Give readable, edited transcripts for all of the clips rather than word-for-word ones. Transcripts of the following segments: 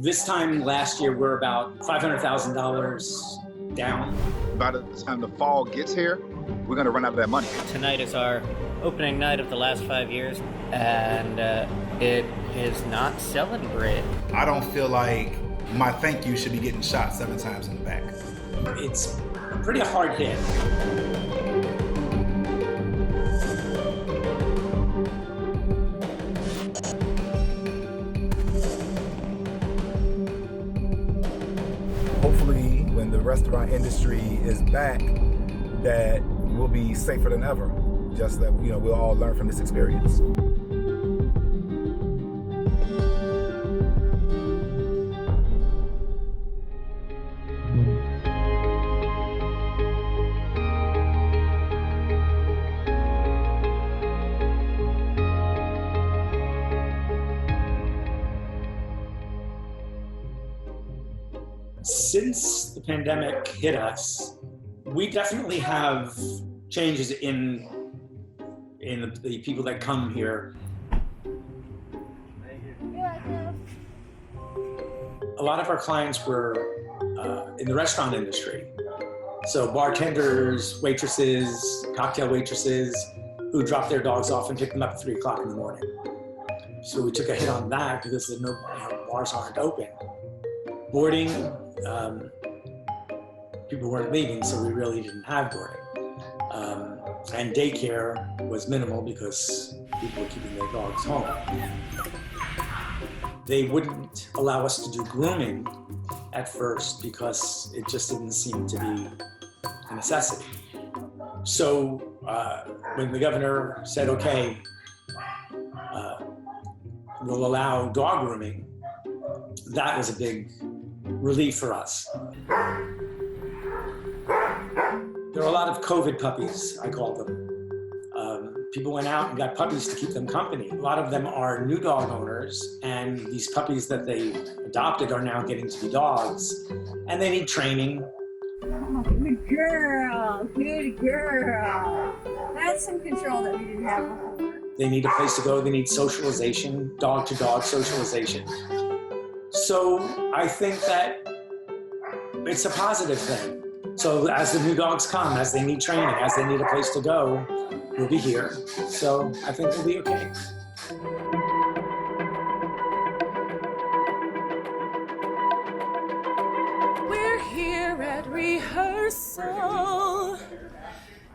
This time last year, we're about $500,000 down. By the time the fall gets here, we're going to run out of that money. Tonight is our opening night of the last 5 years, and it is not selling great. I don't feel like my thank you should be getting shot 7 times in the back. It's a pretty hard hit. Hopefully, when the restaurant industry is back, that we'll be safer than ever. Just that, we'll all learn from this experience. Since the pandemic hit us, we definitely have changes in the people that come here. A lot of our clients were in the restaurant industry. So bartenders, waitresses, cocktail waitresses who drop their dogs off and pick them up at 3 o'clock in the morning. So we took a hit on that because bars aren't open. Boarding, people weren't leaving, so we really didn't have boarding. And daycare was minimal because people were keeping their dogs home. They wouldn't allow us to do grooming at first because it just didn't seem to be a necessity. So when the governor said, okay, we'll allow dog grooming, that was a big relief for us. There are a lot of COVID puppies, I call them. People went out and got puppies to keep them company. A lot of them are new dog owners, and these puppies that they adopted are now getting to be dogs, and they need training. Oh, good girl, good girl. That's some control that we didn't have before. They need a place to go, they need socialization, dog-to-dog socialization. So I think that it's a positive thing. So as the new dogs come, as they need training, as they need a place to go, we'll be here. So I think we'll be okay. We're here at rehearsal.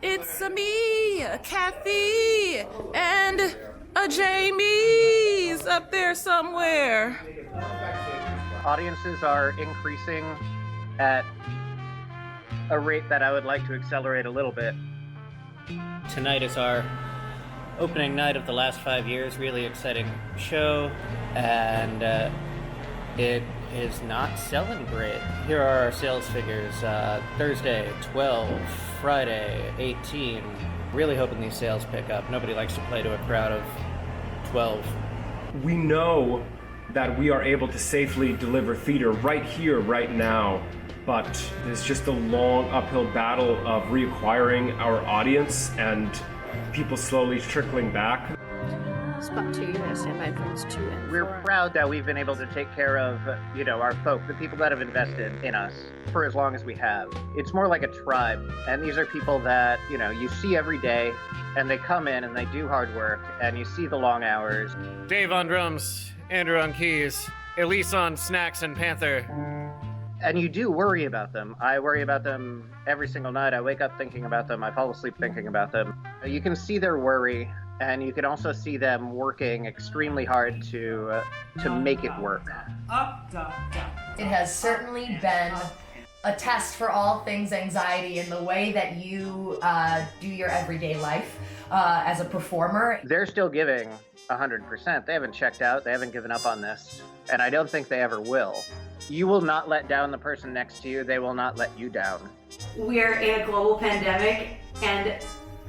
It's a me, a Kathy, and a Jamie's up there somewhere. Audiences are increasing at a rate that I would like to accelerate a little bit. Tonight is our opening night of the last 5 years. Really exciting show, and it is not selling great. Here are our sales figures. Thursday, 12. Friday, 18. Really hoping these sales pick up. Nobody likes to play to a crowd of 12. We know that we are able to safely deliver theater right here, right now, but there's just a long uphill battle of reacquiring our audience and people slowly trickling back. We're proud that we've been able to take care of, our folk, the people that have invested in us for as long as we have. It's more like a tribe, and these are people that, you see every day, and they come in and they do hard work, and you see the long hours. Dave on drums, Andrew on keys, Elise on snacks and Panther. And you do worry about them. I worry about them every single night. I wake up thinking about them. I fall asleep thinking about them. You can see their worry, and you can also see them working extremely hard to make it work. It has certainly been a test for all things anxiety in the way that you do your everyday life as a performer. They're still giving 100%. They haven't checked out. They haven't given up on this. And I don't think they ever will. You will not let down the person next to you. They will not let you down. We're in a global pandemic, and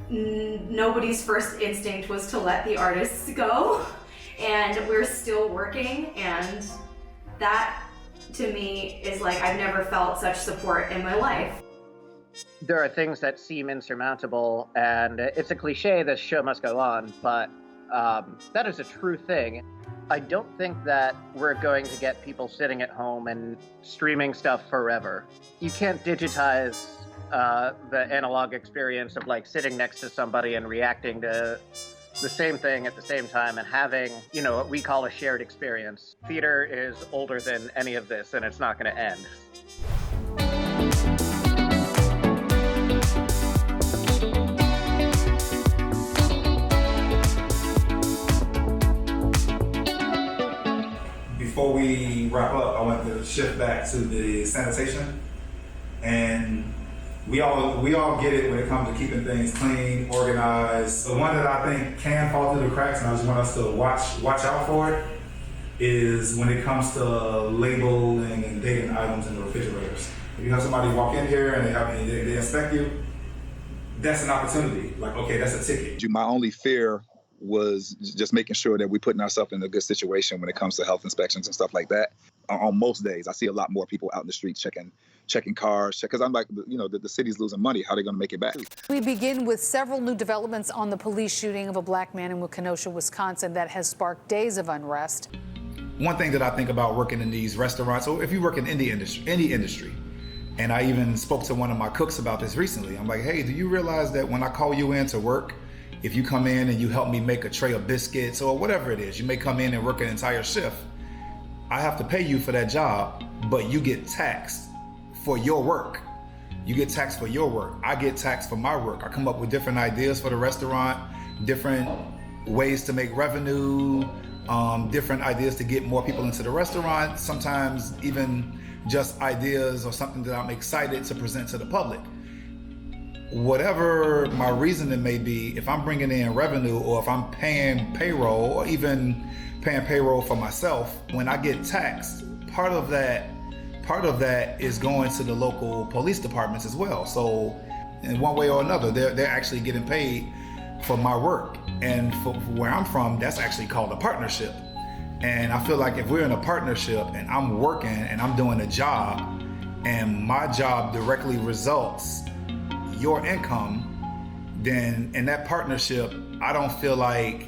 nobody's first instinct was to let the artists go. And we're still working, and that to me is like, I've never felt such support in my life. There are things that seem insurmountable, and it's a cliche, the show must go on, but that is a true thing. I don't think that we're going to get people sitting at home and streaming stuff forever. You can't digitize the analog experience of like sitting next to somebody and reacting to the same thing at the same time and having, you know, what we call a shared experience. Theater is older than any of this, and it's not going to end. Before we wrap up, I want to shift back to the sanitation, and we all get it when it comes to keeping things clean, organized. The one that I think can fall through the cracks, and I just want us to watch out for it, is when it comes to labeling and dating items in the refrigerators. If you have somebody walk in here and they inspect you, that's an opportunity. Like, okay, that's a ticket. My only fear was just making sure that we're putting ourselves in a good situation when it comes to health inspections and stuff like that. On most days, I see a lot more people out in the streets checking cars, because I'm like, you know, the city's losing money. How are they going to make it back? We begin with several new developments on the police shooting of a black man in Kenosha, Wisconsin, that has sparked days of unrest. One thing that I think about working in these restaurants, or if you work in any industry, and I even spoke to one of my cooks about this recently. I'm like, hey, do you realize that when I call you in to work, if you come in and you help me make a tray of biscuits or whatever it is, you may come in and work an entire shift, I have to pay you for that job, but you get taxed for your work. You get taxed for your work. I get taxed for my work. I come up with different ideas for the restaurant, different ways to make revenue, different ideas to get more people into the restaurant, sometimes even just ideas or something that I'm excited to present to the public. Whatever my reasoning may be, if I'm bringing in revenue or if I'm paying payroll or even paying payroll for myself, when I get taxed, part of that is going to the local police departments as well. So in one way or another, they're actually getting paid for my work. And for where I'm from, that's actually called a partnership. And I feel like if we're in a partnership and I'm working and I'm doing a job and my job directly results your income, then in that partnership, I don't feel like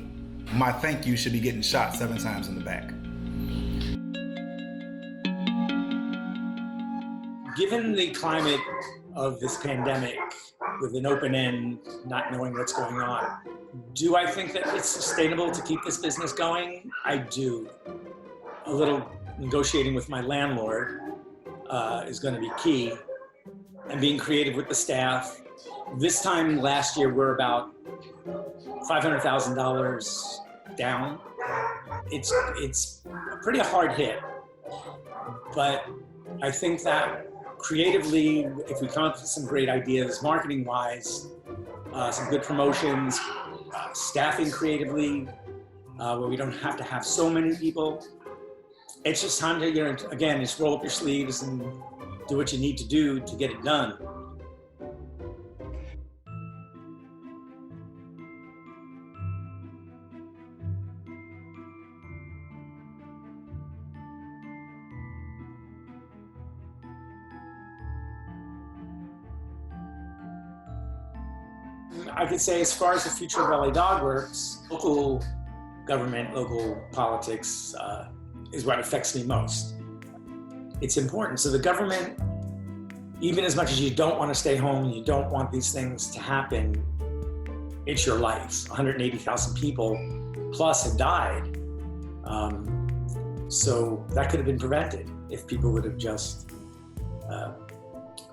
my thank you should be getting shot 7 times in the back. Given the climate of this pandemic, with an open end, not knowing what's going on, do I think that it's sustainable to keep this business going? I do. A little negotiating with my landlord is going to be key, and being creative with the staff. This time last year, we're about $500,000 down. It's a pretty hard hit, but I think that creatively, if we come up with some great ideas, marketing-wise, some good promotions, staffing creatively, where we don't have to have so many people, it's just time to, you know, again, just roll up your sleeves and do what you need to do to get it done. I could say, as far as the future of LA Dogworks, local government, local politics is what affects me most. It's important. So the government, even as much as you don't want to stay home, you don't want these things to happen, it's your life. 180,000 people plus have died. So that could have been prevented if people would have just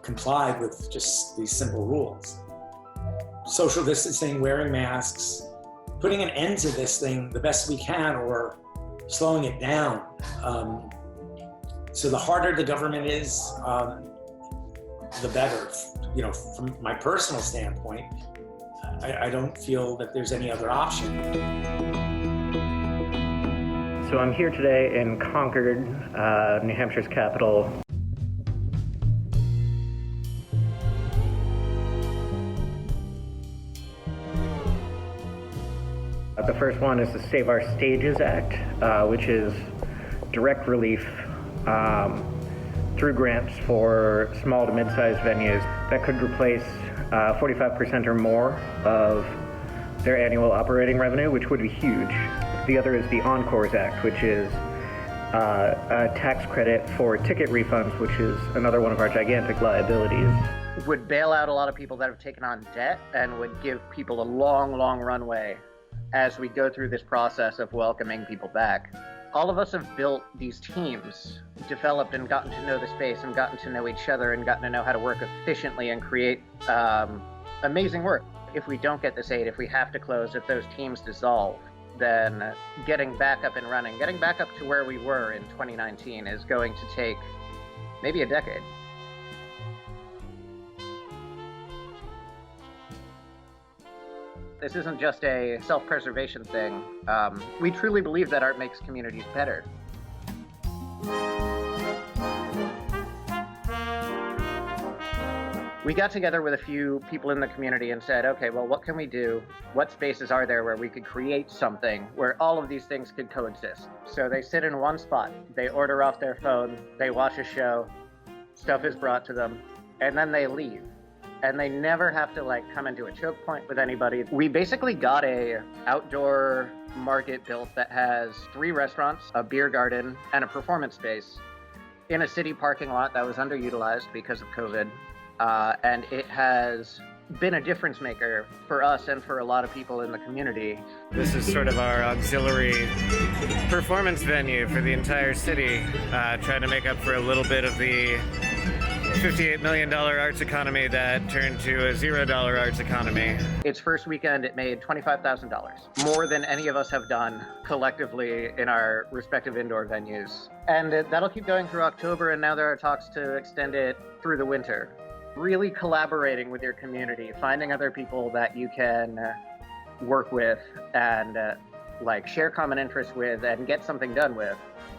complied with just these simple rules. Social distancing, wearing masks, putting an end to this thing the best we can, or slowing it down. So the harder the government is, the better. You know, from my personal standpoint, I don't feel that there's any other option. So I'm here today in Concord, New Hampshire's capital. The first one is the Save Our Stages Act, which is direct relief through grants for small to mid-sized venues that could replace 45% or more of their annual operating revenue, which would be huge. The other is the Encores Act, which is a tax credit for ticket refunds, which is another one of our gigantic liabilities. Would bail out a lot of people that have taken on debt and would give people a long, long runway as we go through this process of welcoming people back. All of us have built these teams, developed and gotten to know the space and gotten to know each other and gotten to know how to work efficiently and create amazing work. If we don't get this aid, if we have to close, if those teams dissolve, then getting back up and running, getting back up to where we were in 2019 is going to take maybe a decade. This isn't just a self-preservation thing. We truly believe that art makes communities better. We got together with a few people in the community and said, okay, well, what can we do? What spaces are there where we could create something where all of these things could coexist? So they sit in one spot, they order off their phone, they watch a show, stuff is brought to them, and then they leave. And they never have to come into a choke point with anybody. We basically got a outdoor market built that has 3 restaurants, a beer garden, and a performance space in a city parking lot that was underutilized because of COVID. And it has been a difference maker for us and for a lot of people in the community. This is sort of our auxiliary performance venue for the entire city, trying to make up for a little bit of the $58 million arts economy that turned to a $0 arts economy. Its first weekend, it made $25,000, more than any of us have done collectively in our respective indoor venues. And that'll keep going through October, and now there are talks to extend it through the winter. Really collaborating with your community, finding other people that you can work with and share common interests with and get something done with.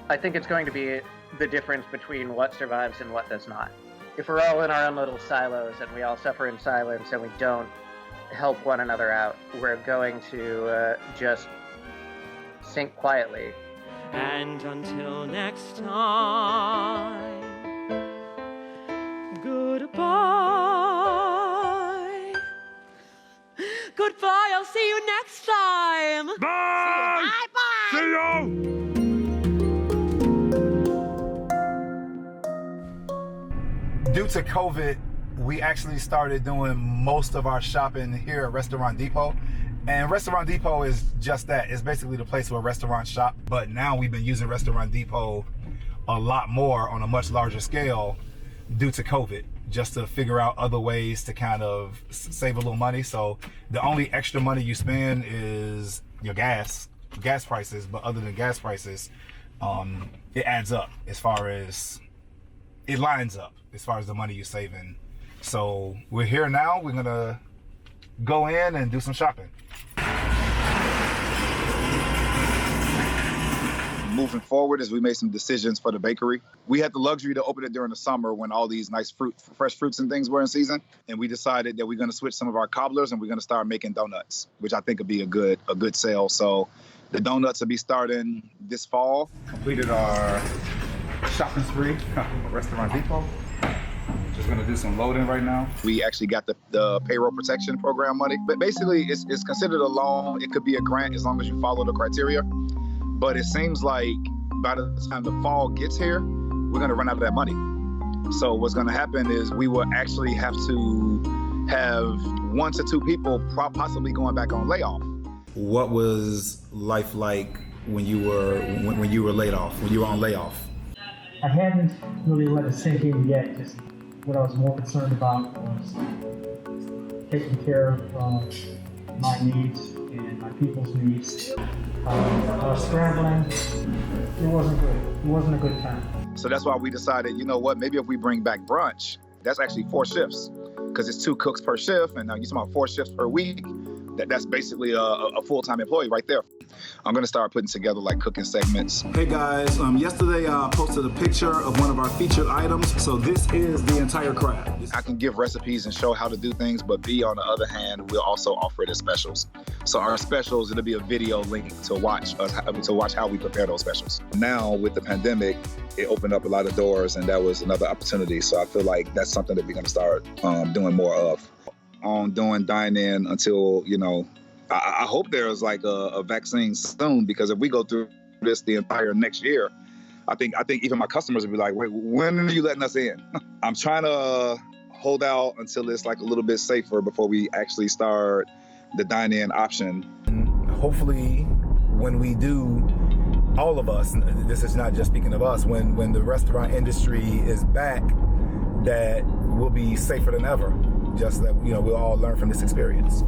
I think it's going to be the difference between what survives and what does not. If we're all in our own little silos and we all suffer in silence and we don't help one another out, we're going to just sink quietly. And until next time, goodbye. Goodbye, I'll see you next time. Bye. Bye-bye. See you. Due to COVID, we actually started doing most of our shopping here at Restaurant Depot. And Restaurant Depot is just that. It's basically the place where restaurants shop. But now we've been using Restaurant Depot a lot more on a much larger scale due to COVID, just to figure out other ways to kind of save a little money. So the only extra money you spend is your gas prices. But other than gas prices, it adds up as far as, it lines up as far as the money you're saving. So we're here now. We're gonna go in and do some shopping. Moving forward, as we made some decisions for the bakery, we had the luxury to open it during the summer when all these nice fresh fruits and things were in season. And we decided that we're gonna switch some of our cobblers and we're gonna start making donuts, which I think would be a good sale. So the donuts will be starting this fall. Completed our shopping spree at Restaurant Depot. Just gonna do some loading right now. We actually got the payroll protection program money, but basically it's considered a loan. It could be a grant as long as you follow the criteria. But it seems like by the time the fall gets here, we're gonna run out of that money. So what's gonna happen is we will actually have to have 1 to 2 people possibly going back on layoff. What was life like when you were laid off, when you were on layoff? I hadn't really let it sink in yet. Just what I was more concerned about was taking care of my needs and my people's needs. I was scrambling. It wasn't good. It wasn't a good time. So that's why we decided, you know what, maybe if we bring back brunch, that's actually 4 shifts because it's 2 cooks per shift. And now you're talking about 4 shifts per week. That's basically a full-time employee right there. I'm gonna start putting together cooking segments. Hey guys, yesterday I posted a picture of one of our featured items. So this is the entire crab. I can give recipes and show how to do things, but B, on the other hand, we'll also offer it as specials. So our specials, it'll be a video link to watch how we prepare those specials. Now with the pandemic, it opened up a lot of doors and that was another opportunity. So I feel like that's something that we're gonna start doing more of. On doing dine-in until, I hope there's like a vaccine soon, because if we go through this the entire next year, I think even my customers will be like, wait, when are you letting us in? I'm trying to hold out until it's like a little bit safer before we actually start the dine-in option. Hopefully when we do, all of us, this is not just speaking of us, when the restaurant industry is back, that we'll be safer than ever. Just that, we'll all learn from this experience.